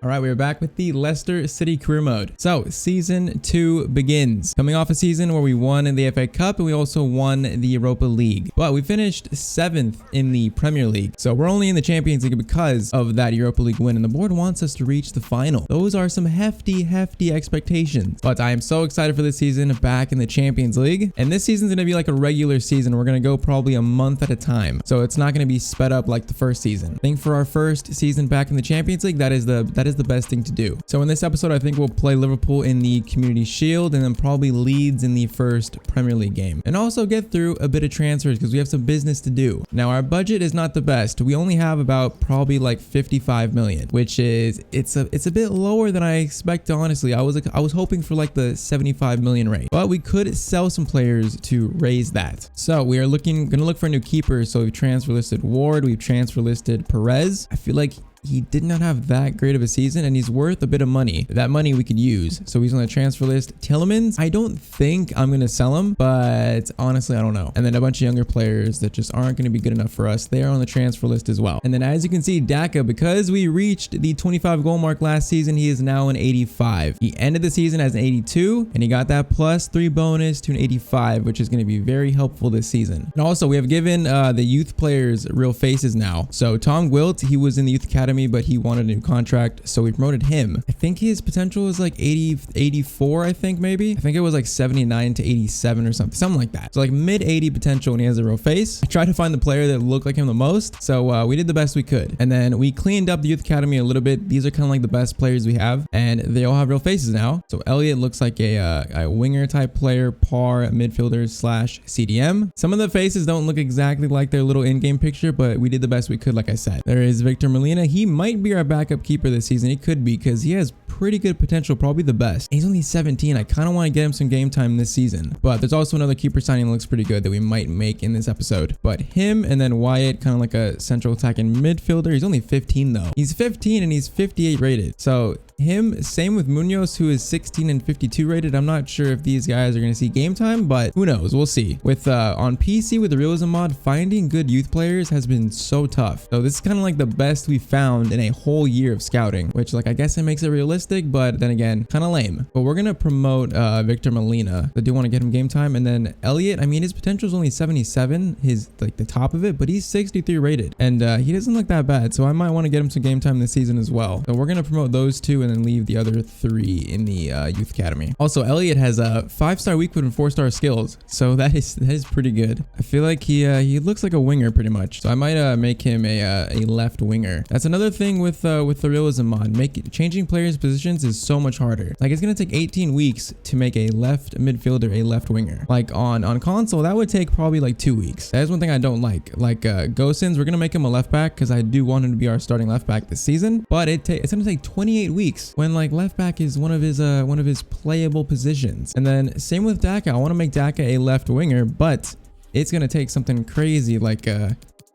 All right, we're back with the Leicester City Career Mode. So season 2 begins. Coming off a season where we won in the FA Cup and we also won the Europa League. But we finished 7th in the Premier League. So we're only in the Champions League because of that Europa League win, and the board wants us to reach the final. Those are some hefty expectations. But I am so excited for this season back in the Champions League. And this season's going to be like a regular season. We're going to go probably a month at a time. So it's not going to be sped up like the first season. I think for our first season back in the Champions League, that is the best thing to do. So in this episode, I think we'll play Liverpool in the Community Shield and then probably Leeds in the first Premier League game. And also get through a bit of transfers because we have some business to do. Now our budget is not the best. We only have about probably like 55 million, which is it's a bit lower than I expect, honestly. I was hoping for like the 75 million rate, but we could sell some players to raise that. So we are gonna look for a new keeper. So we've transfer listed Ward, we've transfer listed Perez. I feel like he did not have that great of a season and he's worth a bit of money. That money we could use. So he's on the transfer list. Tielemans, I don't think I'm going to sell him, but honestly, I don't know. And then a bunch of younger players that just aren't going to be good enough for us. They are on the transfer list as well. And then as you can see, Daka, because we reached the 25 goal mark last season, he is now an 85. He ended the season as an 82 and he got that +3 bonus to an 85, which is going to be very helpful this season. And also we have given the youth players real faces now. So Tom Gwilt, he was in the youth academy, but he wanted a new contract, so we promoted him. I think his potential is like 84, I think maybe. I think it was like 79 to 87 or something like that. So like mid 80 potential, and he has a real face. I tried to find the player that looked like him the most, so we did the best we could. And then we cleaned up the youth academy a little bit. These are kind of like the best players we have, and they all have real faces now. So Elliot looks like a winger type player, par midfielder / CDM. Some of the faces don't look exactly like their little in-game picture, but we did the best we could, like I said. There is Victor Molina. He might be our backup keeper this season. He could be because he has pretty good potential, probably the best. He's only 17. I kind of want to get him some game time this season. But there's also another keeper signing that looks pretty good that we might make in this episode. But him and then Wyatt, kind of like a central attacking midfielder. He's only 15 though. He's 15 and he's 58 rated. So him, same with Munoz, who is 16 and 52 rated. I'm not sure if these guys are going to see game time, but who knows? We'll see. With on PC with the realism mod, finding good youth players has been so tough. So this is kind of like the best we found in a whole year of scouting, which like I guess it makes it realistic, but then again, kind of lame. But we're going to promote Victor Molina. I do want to get him game time. And then Elliot, I mean, his potential is only 77, his like the top of it, but he's 63 rated and he doesn't look that bad. So I might want to get him some game time this season as well. So we're going to promote those two and then leave the other 3 in the youth academy. Also, Elliot has a 5-star weak foot and 4-star skills, so that is pretty good. I feel like he looks like a winger pretty much, so I might make him a left winger. That's another thing with the realism mod. Changing players positions is so much harder. Like it's gonna take 18 weeks to make a left midfielder a left winger. Like on console, that would take probably like 2 weeks. That is one thing I don't like. Like Gosens, we're gonna make him a left back because I do want him to be our starting left back this season, but it's gonna take 28 weeks when like left back is one of his playable positions. And then same with Daka. I want to make Daka a left winger, but it's gonna take something crazy like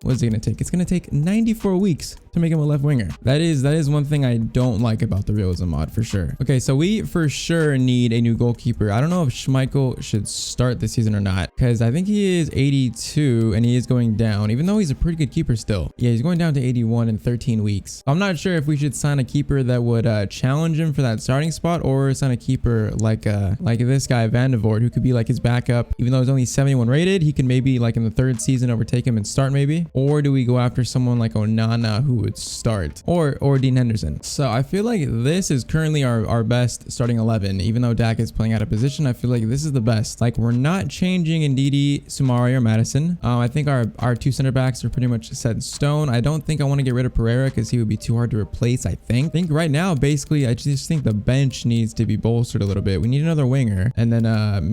what is it gonna take? It's gonna take 94 weeks to make him a left winger. That is one thing I don't like about the realism mod for sure. Okay, so we for sure need a new goalkeeper. I don't know if Schmeichel should start this season or not, because I think he is 82 and he is going down, even though he's a pretty good keeper still. Yeah, he's going down to 81 in 13 weeks. I'm not sure if we should sign a keeper that would challenge him for that starting spot, or sign a keeper like this guy Van de Voort, who could be like his backup. Even though he's only 71 rated, he can maybe like in the 3rd season overtake him and start maybe. Or do we go after someone like Onana, who would start, or Dean Henderson? So I feel like this is currently our best starting 11. Even though Dak is playing out of position, I feel like this is the best. Like we're not changing Ndidi, Sumari, or Madison. I think our 2 center backs are pretty much set in stone. I don't think I want to get rid of Pereira because he would be too hard to replace. I think right now, basically, I just think the bench needs to be bolstered a little bit. We need another winger, and then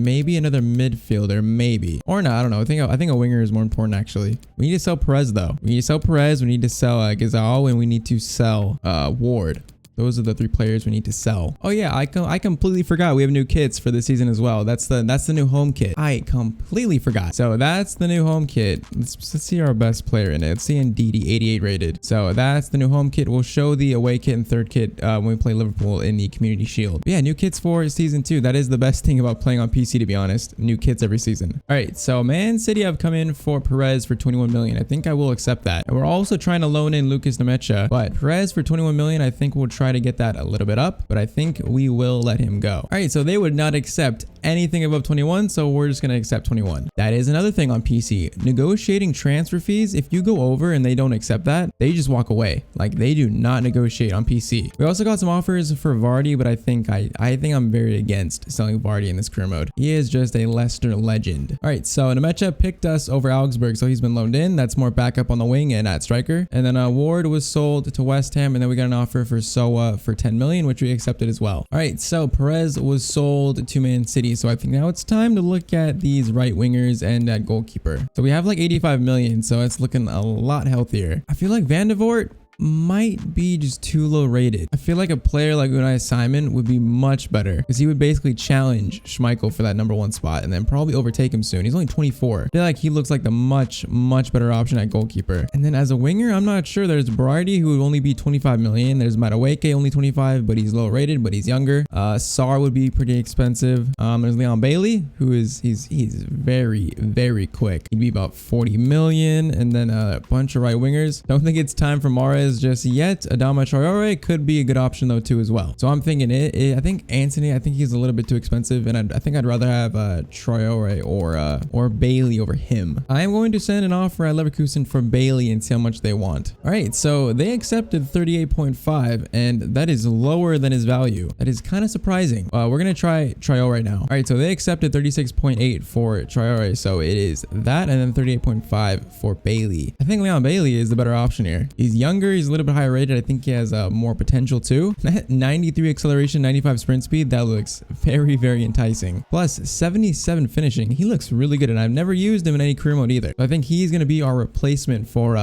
maybe another midfielder, maybe, or not. I don't know. I think a winger is more important actually. We need to sell Perez though. We need to sell Perez. We need to sell Gazal, and we need to sell Ward. Those are the 3 players we need to sell. Oh yeah, I completely forgot we have new kits for this season as well. That's the new home kit. I completely forgot. So that's the new home kit. Let's see our best player in it. Let's see Ndidi, 88 rated. So that's the new home kit. We'll show the away kit and 3rd kit when we play Liverpool in the Community Shield. But yeah, new kits for season 2. That is the best thing about playing on PC, to be honest. New kits every season. All right, so Man City have come in for Perez for 21 million. I think I will accept that. And we're also trying to loan in Lucas Nemecha, but Perez for 21 million, I think we'll try try to get that a little bit up, but I think we will let him go. All right, so they would not accept anything above 21, so we're just going to accept 21. That is another thing on PC. Negotiating transfer fees, if you go over and they don't accept that, they just walk away. Like, they do not negotiate on PC. We also got some offers for Vardy, but I think I'm very against selling Vardy in this career mode. He is just a Leicester legend. All right, so Nemecha picked us over Augsburg, so he's been loaned in. That's more backup on the wing and at striker. And then Ward was sold to West Ham, and then we got an offer for Soa for 10 million, which we accepted as well. All right, so Perez was sold to Man City, so I think now it's time to look at these right wingers and at goalkeeper. So we have like 85 million, so it's looking a lot healthier. I feel like Van de Voort might be just too low rated. I feel like a player like Unai Simon would be much better because he would basically challenge Schmeichel for that #1 spot and then probably overtake him soon. He's only 24. I feel like he looks like the much better option at goalkeeper. And then as a winger, I'm not sure. There's Berardi, who would only be 25 million. There's Madueke, only 25, but he's low rated, but he's younger. Sarr would be pretty expensive. There's Leon Bailey, who is he's very quick. He'd be about 40 million, and then a bunch of right wingers. Don't think it's time for Mahrez just yet. Adama Traore could be a good option though too as well. So I'm thinking I think Anthony, I think he's a little bit too expensive, and I think I'd rather have Traore or Bailey over him. I'm going to send an offer at Leverkusen for Bailey and see how much they want. All right, so they accepted 38.5, and that is lower than his value. That is kind of surprising. We're gonna try Traore right now. All right, so they accepted 36.8 for Traore, so it is that, and then 38.5 for Bailey. I think Leon Bailey is the better option here. He's younger. He's a little bit higher rated. I think he has more potential too. 93 acceleration, 95 sprint speed. That looks very enticing. Plus 77 finishing. He looks really good, and I've never used him in any career mode either. So I think he's going to be our replacement for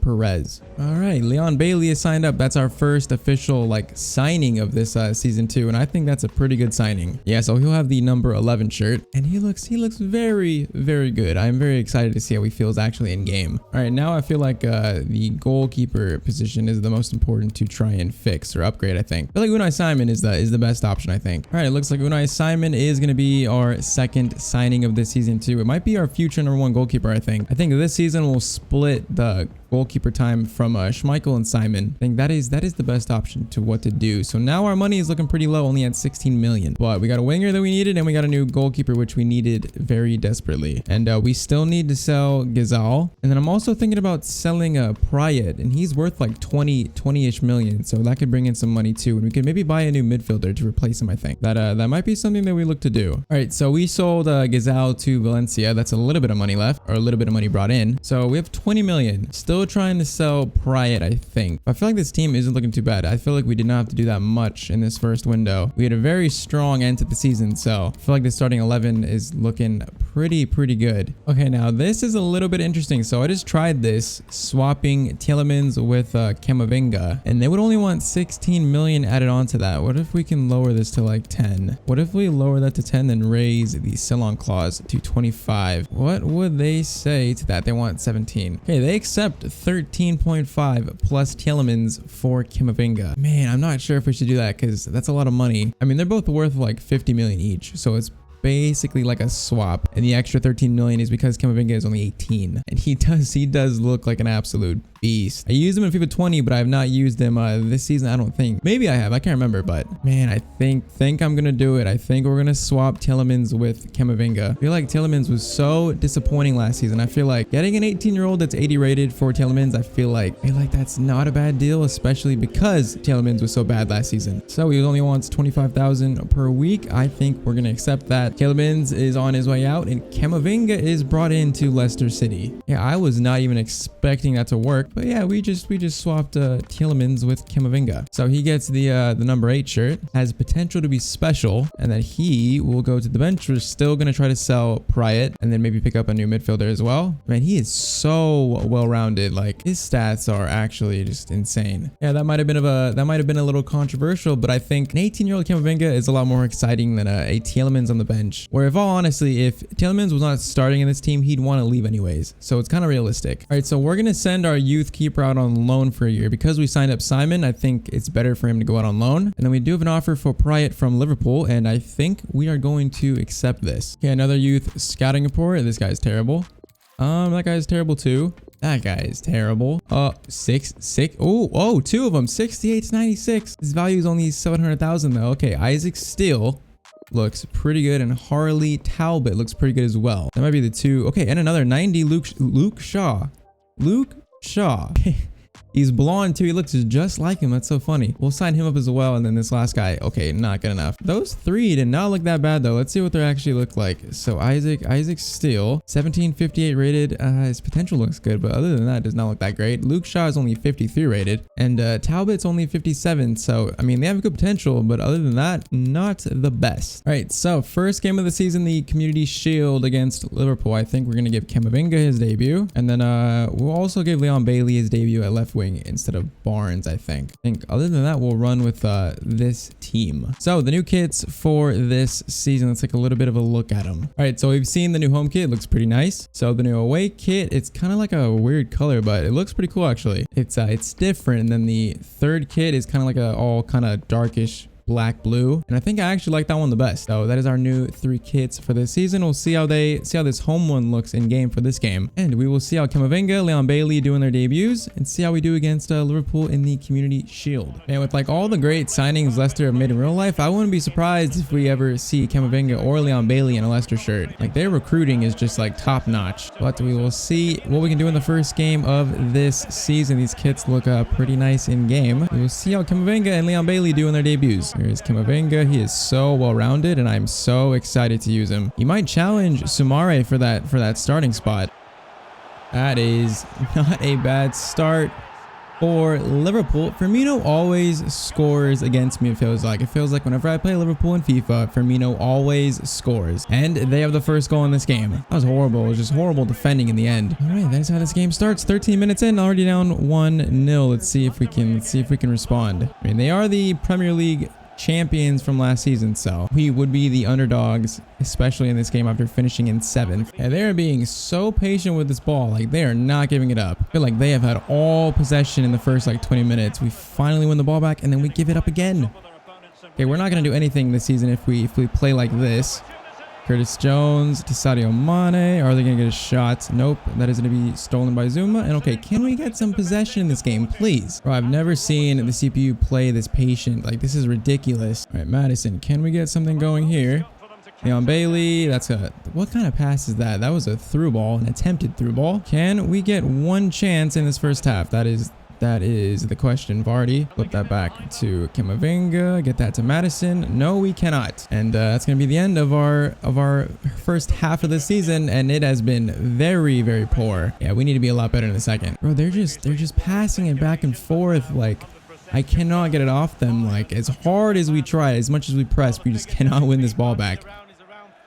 Perez. All right, Leon Bailey is signed up. That's our first official like signing of this season 2, and I think that's a pretty good signing. Yeah, so he'll have the number 11 shirt, and he looks very good. I'm very excited to see how he feels actually in game. All right, now I feel like the goalkeeper position is the most important to try and fix or upgrade. I think. I feel like Unai Simon is the best option. I think. All right, it looks like Unai Simon is going to be our second signing of this season 2. It might be our future #1 goalkeeper. I think this season we'll split the goalkeeper time from Schmeichel and Simon. I think that is the best option to what to do. So now our money is looking pretty low, only at 16 million. But we got a winger that we needed, and we got a new goalkeeper, which we needed very desperately. And we still need to sell Gazal. And then I'm also thinking about selling Prayet, and he's worth like 20-ish million. So that could bring in some money too. And we could maybe buy a new midfielder to replace him. I think that might be something that we look to do. All right, so we sold Gazal to Valencia. That's a little bit of money left, or a little bit of money brought in. So we have 20 million. Still trying to sell Prayet, I think. I feel like this team isn't looking too bad. I feel like we did not have to do that much in this first window. We had a very strong end to the season, so I feel like the starting 11 is looking pretty good. Okay, now this is a little bit interesting. So I just tried this, swapping Tielemans with Camavinga, and they would only want 16 million added onto that. What if we can lower this to like 10? What if we lower that to 10 and raise the sell-on clause to 25? What would they say to that? They want 17. Okay, they accept 13.5 plus Tielemans for Camavinga. Man, I'm not sure if we should do that because that's a lot of money. I mean, they're both worth like 50 million each, so it's basically like a swap, and the extra 13 million is because Camavinga is only 18, and he does look like an absolute beast. I used him in FIFA 20, but I have not used him this season. I don't think. Maybe I have. I can't remember, but man, I think I'm gonna do it. I think we're gonna swap Tielemans with Camavinga. I feel like Tielemans was so disappointing last season. I feel like getting an 18-year-old that's 80 rated for Tielemans, I feel like that's not a bad deal, especially because Tielemans was so bad last season. So he only wants 25,000 per week. I think we're gonna accept that. Tielemans is on his way out, and Camavinga is brought into Leicester City. Yeah, I was not even expecting that to work. But yeah, we just swapped Tielemans with Camavinga. So he gets the number 8 shirt, has potential to be special, and then he will go to the bench. We're still gonna try to sell Prayet and then maybe pick up a new midfielder as well. Man, he is so well-rounded. Like, his stats are actually just insane. Yeah, that might have been a little controversial, but I think an 18-year-old Camavinga is a lot more exciting than a Tielemans on the bench. Where if all honestly, if Tielemans was not starting in this team, he'd want to leave anyways. So it's kind of realistic. All right, so we're gonna send our youth keeper out on loan for a year. Because we signed up Simon, I think it's better for him to go out on loan. And then we do have an offer for Prayet from Liverpool, and I think we are going to accept this. Okay, another youth scouting report. This guy's terrible. That guy's terrible too. That guy is terrible. Six. Oh, two of them. 68 to 96. His value is only 700,000 though. Okay, Isaac Steele looks pretty good, and Harley Talbot looks pretty good as well. That might be the two. Okay, and another 90 Luke Shaw. Luke Shaw. He's blonde too. He looks just like him. That's so funny. We'll sign him up as well. And then this last guy. Okay, not good enough. Those three did not look that bad though. Let's see what they actually look like. So Isaac Steele, 1758 rated. His potential looks good, but other than that, it does not look that great. Luke Shaw is only 53 rated, and Talbot's only 57. So I mean, they have good potential, but other than that, not the best. All right. So first game of the season, the Community Shield against Liverpool. I think we're gonna give Camavinga his debut, and then we'll also give Leon Bailey his debut at left wing instead of Barnes. I think other than that, we'll run with this team. So the new kits for this season, let's take a little bit of a look at them. All right, so we've seen the new home kit. It looks pretty nice. So the new away kit, it's kind of like a weird color, but it looks pretty cool actually. It's different. And then the third kit is kind of like a all kind of darkish black blue, and I think I actually like that one the best. So that is our new 3 kits for this season. We'll see how this home one looks in game for this game, and we will see how Camavinga, Leon Bailey doing their debuts, and see how we do against Liverpool in the Community Shield. And with like all the great signings Leicester have made in real life, I wouldn't be surprised if we ever see Camavinga or Leon Bailey in a Leicester shirt. Like their recruiting is just like top notch. But we will see what we can do in the first game of this season. These kits look pretty nice in game. We will see how Camavinga and Leon Bailey do in their debuts. Here's Camavinga. He is so well-rounded, and I'm so excited to use him. He might challenge Sumare for that starting spot. That is not a bad start for Liverpool. Firmino always scores against me, it feels like. It feels like whenever I play Liverpool in FIFA, Firmino always scores. And they have the first goal in this game. That was horrible. It was just horrible defending in the end. All right, that's how this game starts. 13 minutes in, already down 1-0. Let's see if we can respond. I mean, they are the Premier League champions from last season, so we would be the underdogs, especially in this game after finishing in 7th. And they're being so patient with this ball. Like they are not giving it up. I feel like they have had all possession in the first like 20 minutes. We finally win the ball back, and then we give it up again. Okay, we're not going to do anything this season if we play like this. Curtis Jones to Sadio Mane. Are they going to get a shot? Nope. That is going to be stolen by Zuma. And okay, can we get some possession in this game, please? Bro, I've never seen the CPU play this patient. Like, this is ridiculous. All right, Madison, can we get something going here? Leon Bailey, that's what kind of pass is that? That was a through ball, an attempted through ball. Can we get one chance in this first half? That is the question. Vardy, flip that back to Camavinga, get that to Madison. No, we cannot. And that's going to be the end of our first half of the season, and it has been very, very poor. Yeah, we need to be a lot better in the second. Bro, they're just passing it back and forth. Like, I cannot get it off them. Like, as hard as we try, as much as we press, we just cannot win this ball back.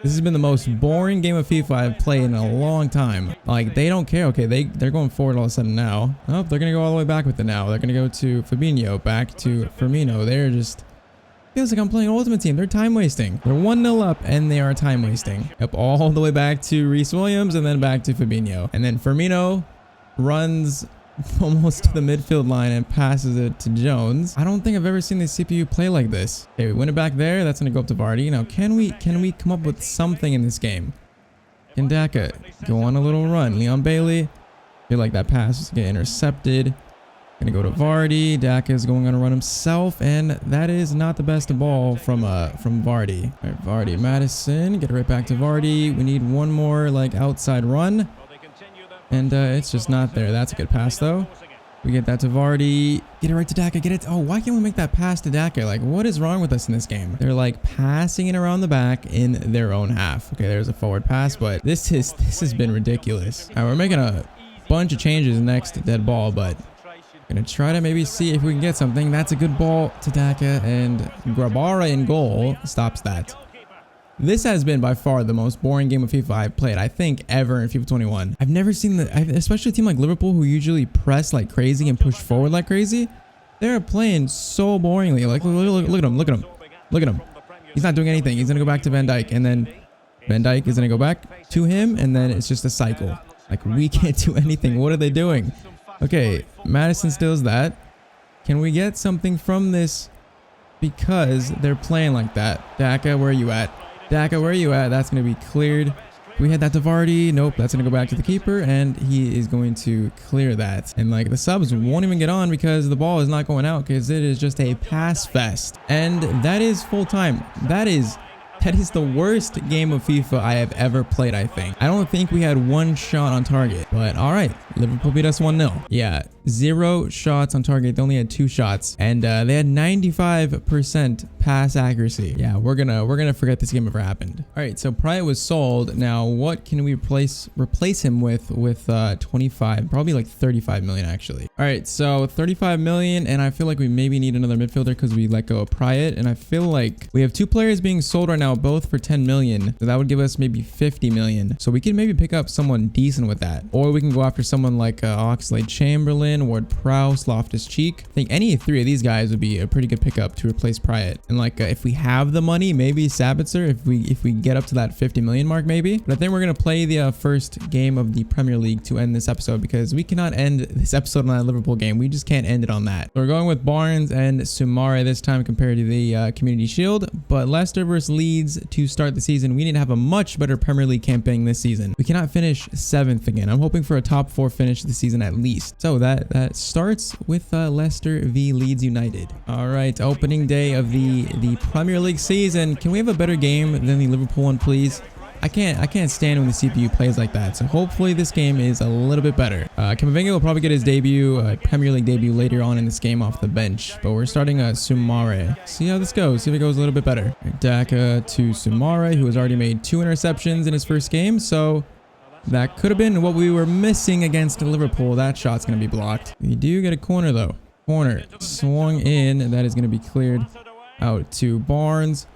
This has been the most boring game of FIFA I've played in a long time. Like, they don't care. Okay, they're going forward all of a sudden now. Oh, they're going to go all the way back with it now. They're going to go to Fabinho, back to Firmino. They're just... Feels like I'm playing Ultimate Team. They're time wasting. They're 1-0 up, and they are time wasting. Up all the way back to Reece Williams, and then back to Fabinho. And then Firmino runs almost to the midfield line and passes it to Jones. I don't think I've ever seen the CPU play like this. Okay, we win it back there. That's going to go up to Vardy. Now, can we come up with something in this game? Can Daka go on a little run? Leon Bailey. I feel like that pass is going to get intercepted. Going to go to Vardy. Daka is going on a run himself, and that is not the best ball from Vardy. All right, Vardy, Madison. Get it right back to Vardy. We need one more like outside run. And it's just not there. That's a good pass, though. We get that to Vardy. Get it right to Daka. Get it. Oh, why can't we make that pass to Daka? Like, what is wrong with us in this game? They're like passing it around the back in their own half. Okay, there's a forward pass, but this has been ridiculous. All right, we're making a bunch of changes next to dead ball, but gonna try to maybe see if we can get something. That's a good ball to Daka, and Grabara in goal stops that. This has been by far the most boring game of FIFA I've played, I think, ever in FIFA 21. I've never seen especially a team like Liverpool who usually press like crazy and push forward like crazy. They're playing so boringly. Like, look at him. He's not doing anything. He's going to go back to Van Dijk, and then Van Dijk is going to go back to him, and then it's just a cycle. Like, we can't do anything. What are they doing? Okay, Madison steals that. Can we get something from this? Because they're playing like that. Daka, where are you at? Daka, where are you at? That's going to be cleared. We had that to Vardy. Nope, that's going to go back to the keeper, and he is going to clear that. And like the subs won't even get on because the ball is not going out because it is just a pass fest. And that is full time. That is the worst game of FIFA I have ever played, I think. I don't think we had one shot on target, but all right. Liverpool beat us 1-0. Yeah, 0 shots on target. They only had 2 shots, and they had 95% pass accuracy. Yeah, we're gonna forget this game ever happened. All right, so Pryor was sold. Now, what can we replace him with 25, probably like 35 million actually. All right, so 35 million, and I feel like we maybe need another midfielder because we let go of Pryor, and I feel like we have 2 players being sold right now, both for 10 million. So that would give us maybe 50 million. So we can maybe pick up someone decent with that, or we can go after someone like Oxlade-Chamberlain, Ward-Prowse, Loftus-Cheek. I think any 3 of these guys would be a pretty good pickup to replace Pryor. And like if we have the money, maybe Sabitzer, if we get up to that 50 million mark maybe. But I think we're gonna play the first game of the Premier League to end this episode because we cannot end this episode on that Liverpool game. We just can't end it on that. So we're going with Barnes and Soumare this time compared to the Community Shield. But Leicester versus Leeds to start the season, we need to have a much better Premier League campaign this season. We cannot finish 7th again. I'm hoping for a top 4 finish this season at least. So that starts with Leicester v Leeds United. All right, opening day of the Premier League season. Can we have a better game than the Liverpool one, please? I can't stand when the CPU plays like that. So hopefully this game is a little bit better. Camavinga will probably get his debut, Premier League debut later on in this game off the bench. But we're starting Soumare. See how this goes. See if it goes a little bit better. Daka to Soumare, who has already made 2 interceptions in his first game. So that could have been what we were missing against Liverpool. That shot's going to be blocked. We do get a corner though. Corner swung in. That is going to be cleared out to Barnes.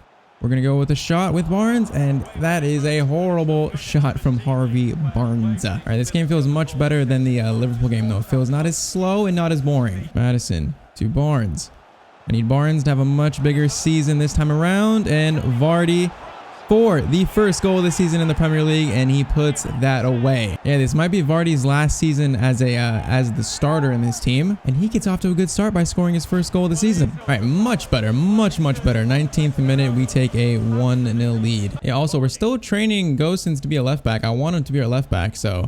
We're going to go with a shot with Barnes, and that is a horrible shot from Harvey Barnes. All right, this game feels much better than the Liverpool game, though. It feels not as slow and not as boring. Maddison to Barnes. I need Barnes to have a much bigger season this time around, and Vardy for the first goal of the season in the Premier League, and he puts that away. Yeah, this might be Vardy's last season as the starter in this team, and he gets off to a good start by scoring his first goal of the season. All right, much better, much better. 19th minute, we take a 1-0 lead. Yeah, also we're still training Gosens to be a left back. I want him to be our left back, so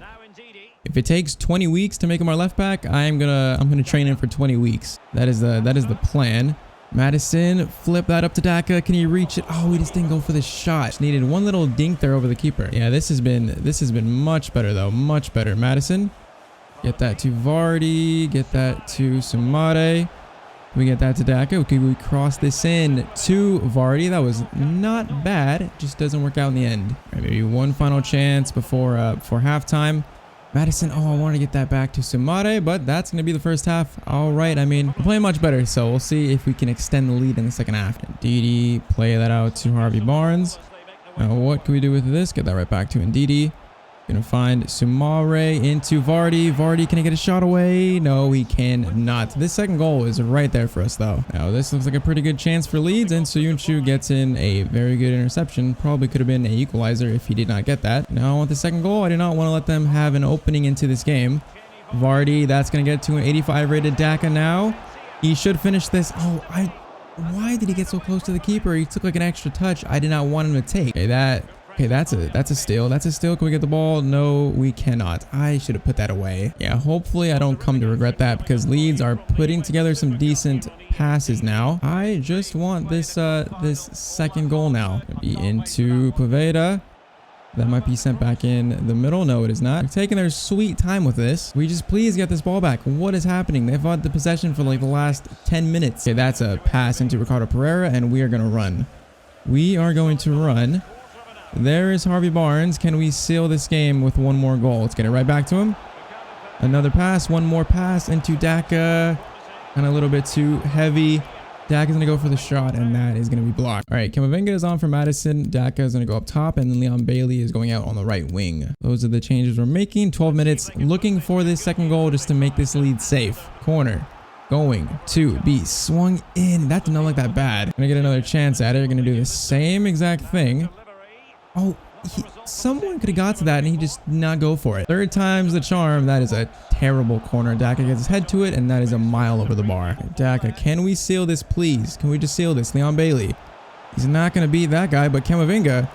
if it takes 20 weeks to make him our left back, I'm gonna train him for 20 weeks. That is the plan. Maddison, flip that up to Daka. Can he reach it? Oh, he just didn't go for the shot. Just needed one little dink there over the keeper. Yeah, this has been much better though. Much better. Maddison, get that to Vardy. Get that to Soumare. We get that to Daka. Okay, we cross this in to Vardy. That was not bad. It just doesn't work out in the end. All right, maybe one final chance before halftime. Maddison, oh, I want to get that back to Soumare, but that's going to be the first half. All right, I mean, we're playing much better, so we'll see if we can extend the lead in the second half. Ndidi, play that out to Harvey Barnes. Now, what can we do with this? Get that right back to Ndidi. Gonna find Soumare into Vardy. Vardy, can he get a shot away? No, he cannot. This second goal is right there for us, though. Now, this looks like a pretty good chance for Leeds, and Soyuncu gets in a very good interception. Probably could have been an equalizer if he did not get that. Now, I want the second goal. I do not want to let them have an opening into this game. Vardy, that's gonna get to an 85 rated Daka now. He should finish this. Oh, why did he get so close to the keeper? He took like an extra touch I did not want him to take. Okay, that's a steal. That's a steal. Can we get the ball? No, we cannot. I should have put that away. Yeah, hopefully I don't come to regret that because Leeds are putting together some decent passes now. I just want this this second goal now. Be into Poveda. That might be sent back in the middle. No, it is not. They're taking their sweet time with this. We just please get this ball back. What is happening? They've had the possession for like the last 10 minutes. Okay, that's a pass into Ricardo Pereira, and we are going to run. We are going to run. There is Harvey Barnes. Can we seal this game with one more goal? Let's get it right back to him. Another pass. One more pass into Daka. And a little bit too heavy. Daka's going to go for the shot, and that is going to be blocked. All right, Camavinga is on for Maddison. Daka is going to go up top, and then Leon Bailey is going out on the right wing. Those are the changes we're making. 12 minutes. Looking for this second goal just to make this lead safe. Corner. Going to be swung in. That did not look that bad. Going to get another chance at it. You're going to do the same exact thing. Oh, someone could have got to that and he just did not go for it. Third time's the charm. That is a terrible corner. Daka gets his head to it, and that is a mile over the bar. Daka, can we seal this, please? Can we just seal this? Leon Bailey. He's not going to beat that guy, but Camavinga.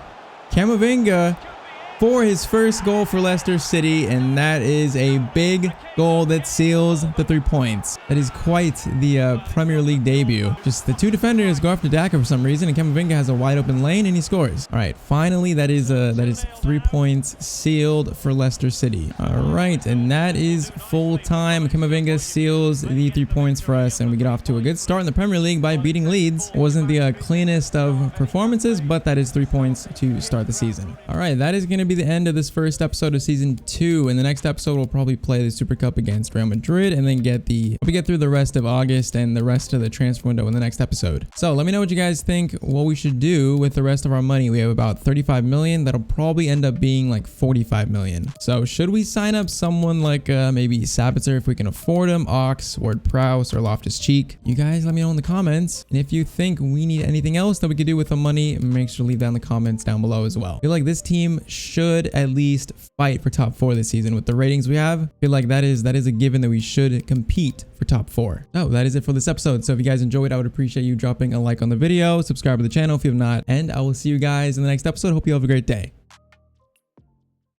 for his first goal for Leicester City, and that is a big goal that seals the 3 points. That is quite the Premier League debut. Just the 2 defenders go after Daka for some reason, and Camavinga has a wide open lane and he scores. All right, finally that is 3 points sealed for Leicester City. All right, and that is full time. Camavinga seals the 3 points for us, and we get off to a good start in the Premier League by beating Leeds. It wasn't the cleanest of performances, but that is 3 points to start the season. All right, that is going to be the end of this first episode of season 2. In the next episode, we'll probably play the Super Cup against Real Madrid, and then get through the rest of August and the rest of the transfer window in the next episode. So let me know what you guys think, what we should do with the rest of our money. We have about 35 million. That'll probably end up being like 45 million. So should we sign up someone like maybe Sabitzer if we can afford him, Ox, Ward-Prowse, or Loftus-Cheek? You guys let me know in the comments. And if you think we need anything else that we could do with the money, make sure to leave that in the comments down below as well. I feel like this team should at least fight for top 4 this season with the ratings we have. I feel like that is a given that we should compete for top 4. So that is it for this episode. So if you guys enjoyed, I would appreciate you dropping a like on the video, subscribe to the channel if you have not, and I will see you guys in the next episode. Hope you have a great day.